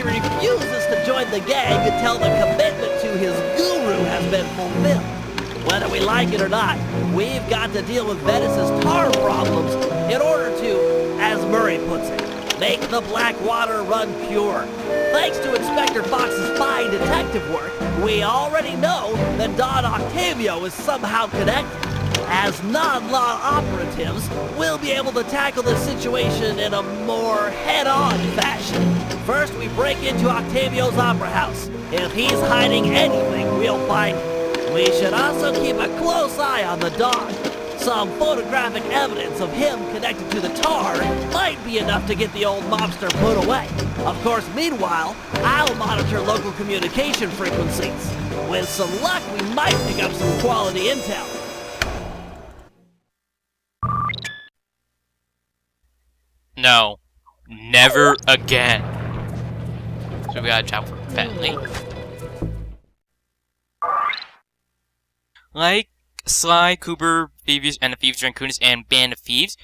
refuses to join the gang until the commitment to his guru has been fulfilled. Whether we like it or not, we've got to deal with Venice's tar problems in order to, as Murray puts it, make the black water run pure. Thanks to Inspector Fox's fine detective work, we already know that Don Octavio is somehow connected. As non-law operatives, we'll be able to tackle the situation in a more head-on fashion. First, we break into Octavio's opera house. If he's hiding anything, we'll find it. We should also keep a close eye on the dog. Some photographic evidence of him connected to the tar might be enough to get the old mobster put away. Of course, meanwhile, I'll monitor local communication frequencies. With some luck, we might pick up some quality intel. No. Never again. So we gotta chat for Bentley. Like Sly, Cooper, Thieves, and the Thieves, Raccoonus, and Band of Thieves,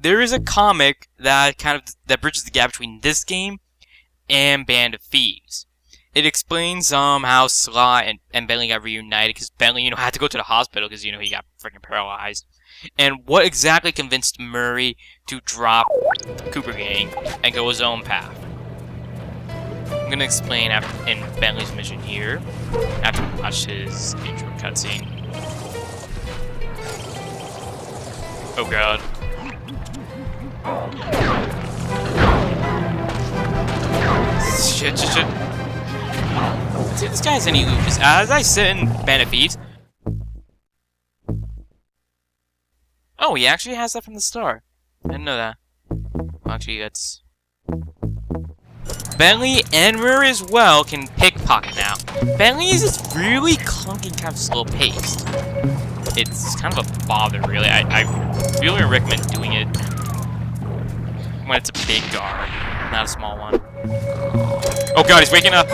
there is a comic that that bridges the gap between this game and Band of Thieves. It explains how Sly and Bentley got reunited because Bentley, had to go to the hospital because he got freaking paralyzed. And what exactly convinced Murray to drop Cooper Gang and go his own path. I'm gonna explain in Bentley's mission here after we watch his intro cutscene. Oh god. Shit. Let's see if this guy has any loot. Because as I sit in Band of Thieves. Oh, he actually has that from the start. I didn't know that. Well, actually, that's... Bentley and Murray as well can pickpocket now. Bentley is just really clunky, kind of slow-paced. It's kind of a bother, really. I really recommend doing it when it's a big guard, not a small one. Oh god, he's waking up!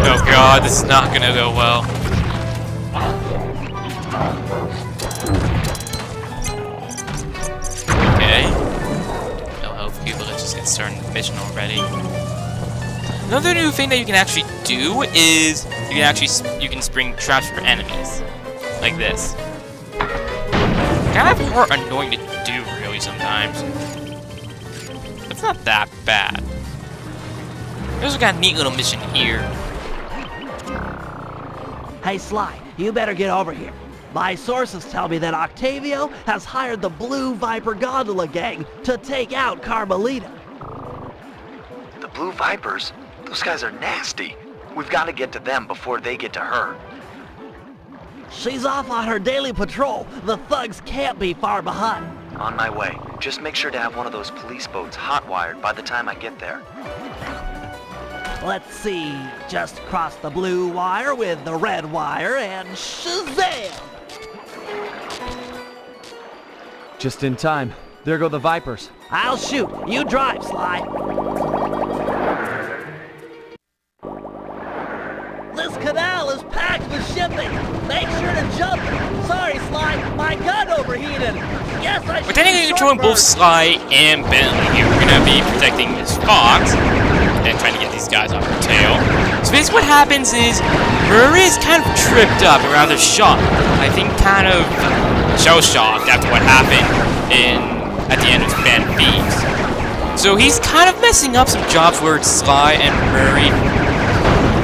Oh god, this is not gonna go well. Okay. No health people, let's just get started on the mission already. Another new thing that you can actually do is you can spring traps for enemies. Like this. Kind of annoying to do really sometimes. It's not that bad. We also got a neat little mission here. Hey Sly, you better get over here. My sources tell me that Octavio has hired the Blue Viper Gondola gang to take out Carmelita. The Blue Vipers? Those guys are nasty. We've got to get to them before they get to her. She's off on her daily patrol. The thugs can't be far behind. On my way. Just make sure to have one of those police boats hot-wired by the time I get there. Let's see. Just cross the blue wire with the red wire and shazam! Just in time. There go the Vipers. I'll shoot. You drive, Sly. This canal is packed with shipping. Make sure to jump. Sorry, Sly. My gun overheated. Yes, I should. We're technically controlling both Sly and Bentley here. We're gonna be protecting this fox and trying to get these guys off their tail. So basically what happens is Murray is kind of tripped up and rather shocked. I think kind of shell-shocked after what happened at the end of Band of Thieves. So he's kind of messing up some jobs where it's Sly and Murray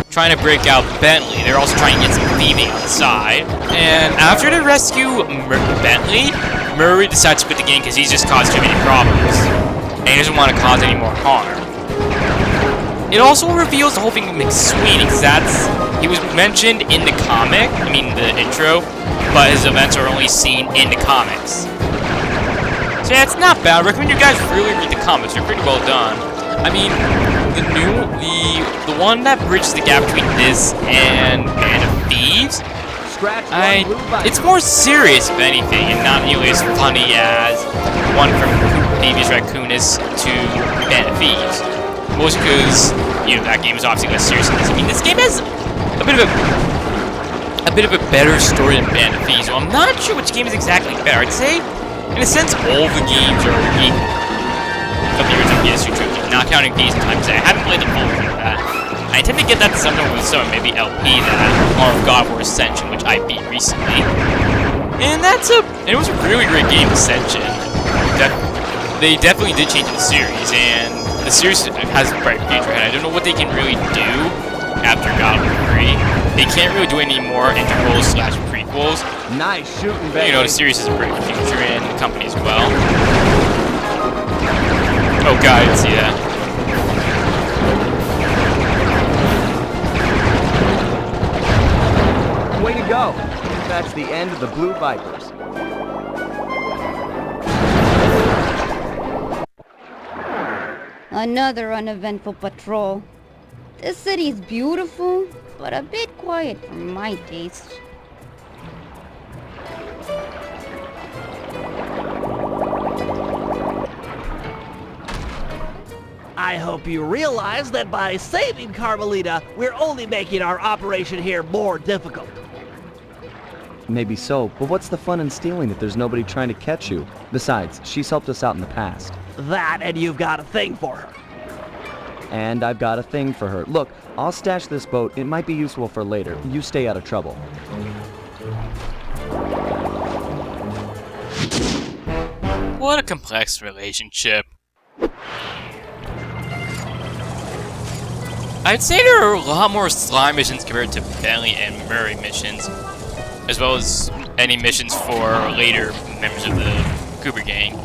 trying to break out Bentley. They're also trying to get some thieving on the side. And after they rescue Bentley, Murray decides to quit the game because he's just caused too many problems. And he doesn't want to cause any more harm. It also reveals the whole thing with McSweeney, because he was mentioned in the comic, the intro, but his events are only seen in the comics. So yeah, it's not bad. I recommend you guys really read the comics. They're pretty well done. The one that bridges the gap between this and Band of Thieves, it's more serious, if anything, and not nearly as funny as one from Thieves, Raccoonus to Band of Thieves. Mostly because, that game is obviously less serious than this. This game has a bit of a a bit of a better story than Band of Thieves. So I'm not sure which game is exactly better. I'd say, in a sense, all the games are equal. Of the original PS2 trilogy, not counting Thieves and Times. I haven't played the full version of that. I intend to get that sometime with some maybe LP that Arm of God War Ascension, which I beat recently. And it was a really great game, Ascension. They definitely did change the series, and the series has a bright future ahead. I don't know what they can really do after God of War 3. They can't really do any more intervals / prequels. Nice shooting, baby. You know, the series has a bright future, and the company as well. Oh god, I didn't see that. Way to go. That's the end of the Blue Vipers. Another uneventful patrol. This city's beautiful, but a bit quiet for my taste. I hope you realize that by saving Carmelita, we're only making our operation here more difficult. Maybe so, but what's the fun in stealing if there's nobody trying to catch you? Besides, she's helped us out in the past. That, and you've got a thing for her. And I've got a thing for her. Look, I'll stash this boat. It might be useful for later. You stay out of trouble. What a complex relationship. I'd say there are a lot more slime missions compared to Bentley and Murray missions, as well as any missions for later members of the Cooper gang.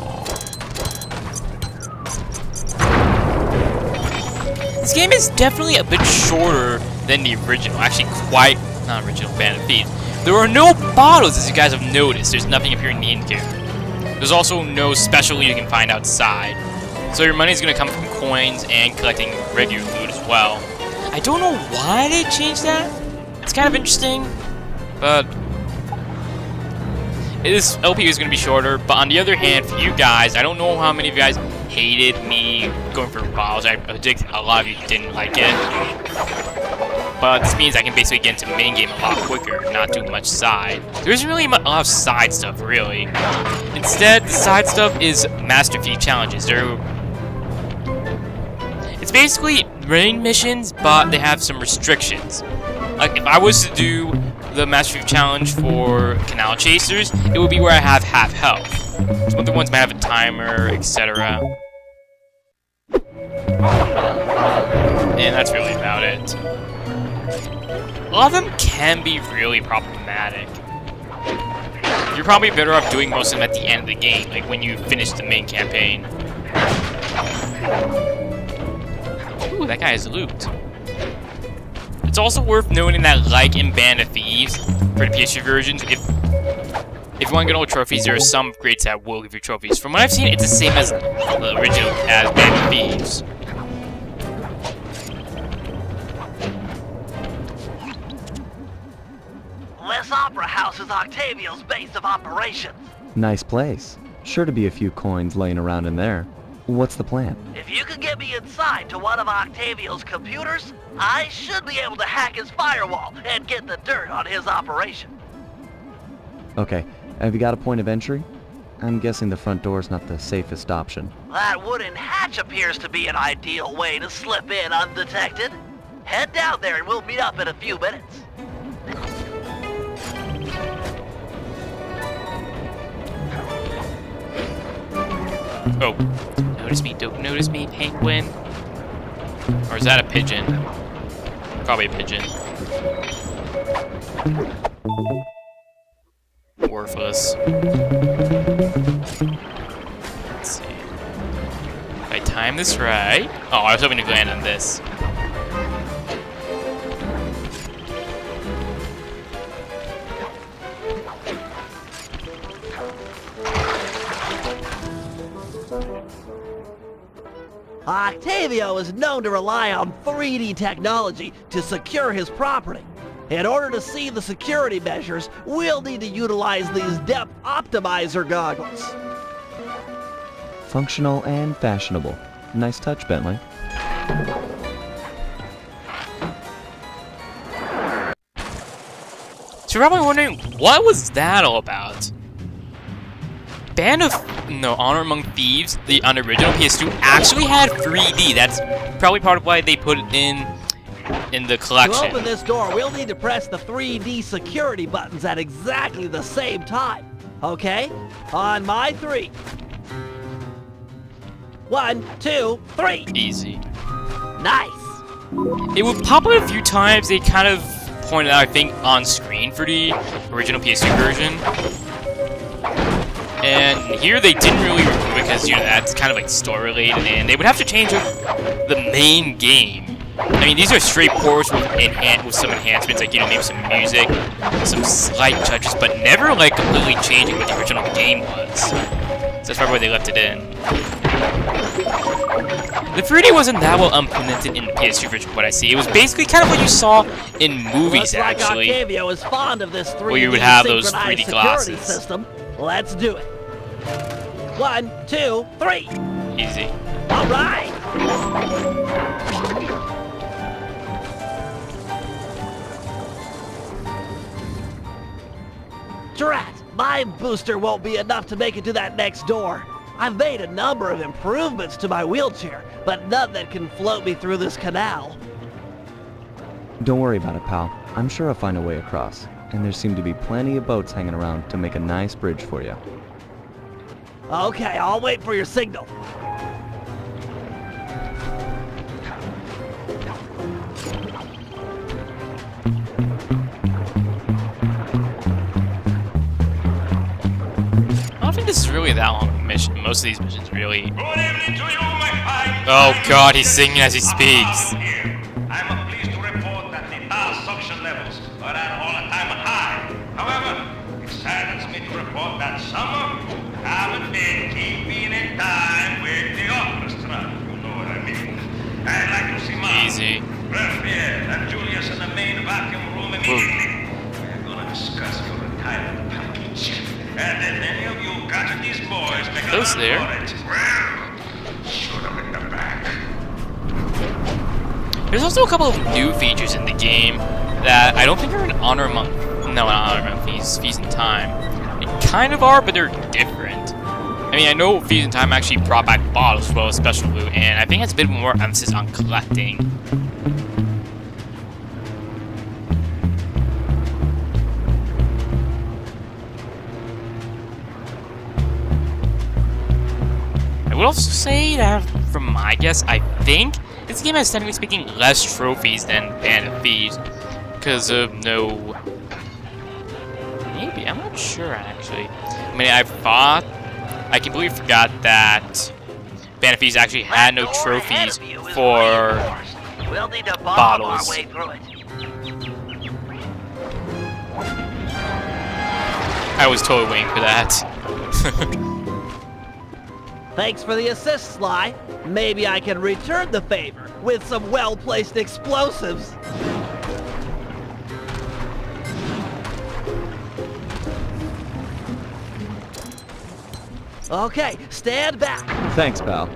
This game is definitely a bit shorter than the original, actually quite not original Band of Thieves. There are no bottles, as you guys have noticed. There's nothing appearing in the inn character. There's also no special loot you can find outside. So your money is going to come from coins and collecting regular loot as well. I don't know why they changed that. It's kind of interesting, but this LP is going to be shorter. But on the other hand, for you guys, I don't know how many of you guys hated me going for bottles. I predict a lot of you didn't like it. But this means I can basically get into the main game a lot quicker, not do much side. There isn't really a lot of side stuff, really. Instead, the side stuff is Master Thief challenges. It's basically rain missions, but they have some restrictions. Like, if I was to do the Master Thief challenge for Canal Chasers, it would be where I have half health. Some other ones might have a timer, etc. And that's really about it. A lot of them can be really problematic. You're probably better off doing most of them at the end of the game, like when you finish the main campaign. Ooh, that guy has loot. It's also worth noting that, like in Band of Thieves, for the PS2 versions, if you want to get all trophies, there are some upgrades that will give you trophies. From what I've seen, it's the same as the original, as Band of Thieves. This opera house is Octavio's base of operations. Nice place. Sure to be a few coins laying around in there. What's the plan? If you could get me inside to one of Octavio's computers, I should be able to hack his firewall and get the dirt on his operation. Okay, have you got a point of entry? I'm guessing the front door's not the safest option. That wooden hatch appears to be an ideal way to slip in undetected. Head down there and we'll meet up in a few minutes. Oh, notice me, don't notice me, penguin. Or is that a pigeon? Probably a pigeon. Worthless. Let's see. If I time this right... Oh, I was hoping to land on this. Octavio is known to rely on 3D technology to secure his property. In order to see the security measures, we'll need to utilize these depth optimizer goggles. Functional and fashionable. Nice touch, Bentley. So you're probably wondering, what was that all about? Honor Among Thieves, the unoriginal PS2, actually had 3D. That's probably part of why they put it in the collection. To open this door, we'll need to press the 3D security buttons at exactly the same time. Okay? On my 3. 1, 2, 3. Easy. Nice. It would pop up a few times. They kind of pointed out, I think, on screen for the original PS2 version. And here they didn't really remove it because, that's kind of like store related, and they would have to change the main game. I mean, these are straight ports with some enhancements, like, maybe some music, some slight touches, but never, like, completely changing what the original game was. So that's probably why they left it in. The 3D wasn't that well implemented in the PS2 version, what I see. It was basically kind of what you saw in movies, Looks like actually. Octavio is fond of this 3D where you would have those 3D security glasses. system. Let's do it. 1, 2, 3. Easy. All right. Drat, my booster won't be enough to make it to that next door. I've made a number of improvements to my wheelchair, but none that can float me through this canal. Don't worry about it, pal. I'm sure I'll find a way across. And there seem to be plenty of boats hanging around to make a nice bridge for you. Okay, I'll wait for your signal. I don't think this is really that long of a mission. Most of these missions really... Good evening to you, my fine. Oh god, he's singing as he speaks. I'm pleased to report that the tar suction levels are at an all-time high. However, it saddens me to report that some of you haven't been keeping in time with the orchestra. You know what I mean. I'd like to see Mom, Easy. Raphael, and Julius in the main vacuum room immediately. We're gonna discuss your retirement package. And if any of you gadget these boys make a Those run there. for it, well, shoot them in the back. There's also a couple of new features in the game that I don't think are in Honor Among... No, not Honor Among Thieves, Fees in Time. They kind of are, but they're different. I mean, I know Fees in Time actually brought back bottles as well as special loot, and I think it's a bit more emphasis on collecting. I would also say that, from my guess, I think this game has, technically speaking, less trophies than Band of Thieves. Because of no... Maybe, I'm not sure, actually. I mean, I completely forgot that Band of Thieves actually had no trophies for We'll need to bomb bottles. our way through it. I was totally waiting for that. Thanks for the assist, Sly. Maybe I can return the favor with some well-placed explosives. Okay, stand back. Thanks, pal.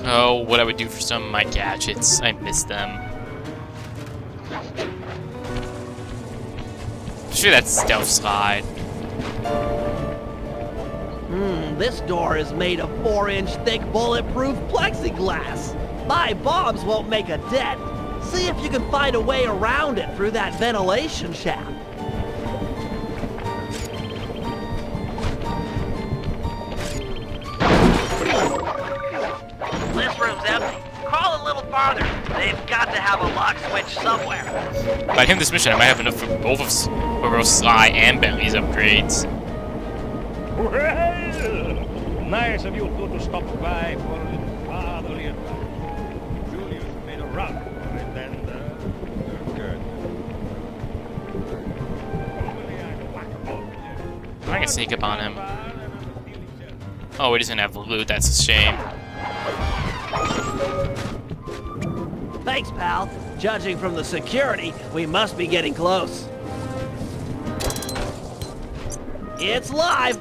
Oh, what I would do for some of my gadgets. I miss them. Sure, that's stealth slide. This door is made of 4-inch thick bulletproof plexiglass. My bombs won't make a dent. See if you can find a way around it through that ventilation shaft. This room's empty. Crawl a little farther. They've got to have a lock switch somewhere. By the end of this mission, I might have enough for both of Sly and Bentley's upgrades. Well, nice of you two to stop by for a little fatherly advice. Julius made a run for it, and good. Normally I'd whack 'em all with you. I can sneak up on him. Oh, he doesn't have loot. That's a shame. Thanks, pal. Judging from the security, we must be getting close. It's live!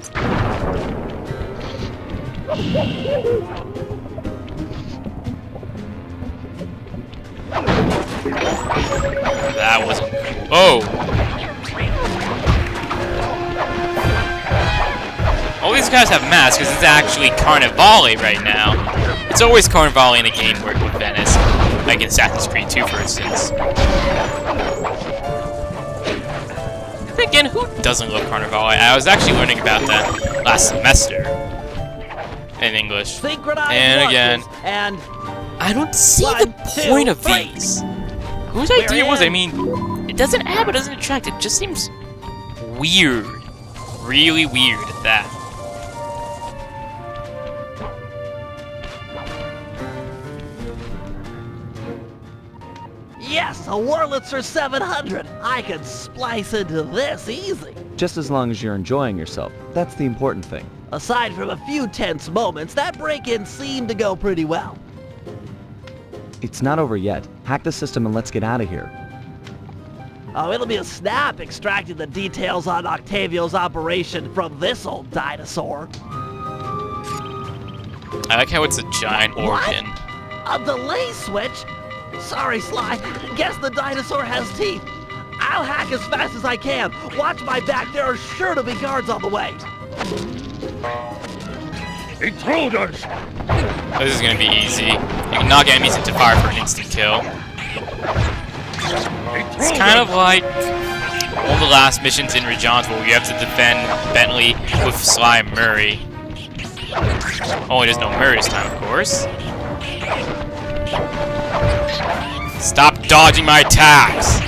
That wasn't... Oh! All these guys have masks because it's actually Carnivale right now. It's always Carnivale in a game where with Venice. Like in Assassin's Creed 2, for instance. Then again, who doesn't love Carnivale? I was actually learning about that last semester in English. Synchronized And again, marches, and I don't see One, the two, point of three. these. Whose idea was it? I in. mean, it doesn't add, but it doesn't attract. It just seems weird. Really weird at that. yes, a Wurlitzer 700. I could splice into this easy. Just as long as you're enjoying yourself. That's the important thing. Aside from a few tense moments, that break-in seemed to go pretty well. It's not over yet. Hack the system and let's get out of here. Oh, it'll be a snap extracting the details on Octavio's operation from this old dinosaur. I like how it's a giant organ. A delay switch? Sorry, Sly. Guess the dinosaur has teeth. I'll hack as fast as I can. Watch my back. There are sure to be guards on the way. Intruders! This is gonna be easy. You can knock enemies into fire for an instant kill. It's kind of like one of the last missions in Regions where you have to defend Bentley with Sly and Murray. Only there's no Murray this time, of course. Stop dodging my attacks!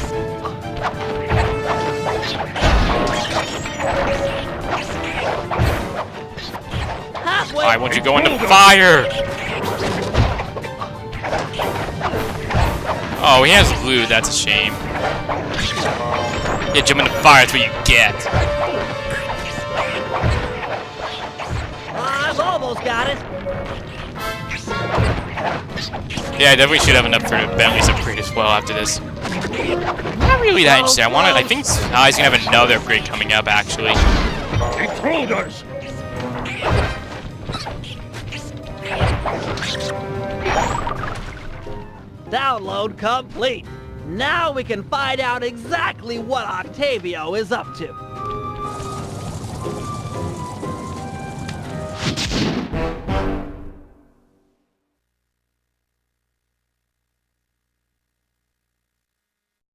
Why won't you go into fire? Oh, he has loot. That's a shame. Yeah, jump into fire. That's what you get. I've almost got it. Yeah, I definitely should have enough for Bentley's upgrade as well after this. Not really that interesting. I think he's gonna have another upgrade coming up actually. Intruders! Download complete. Now we can find out exactly what Octavio is up to.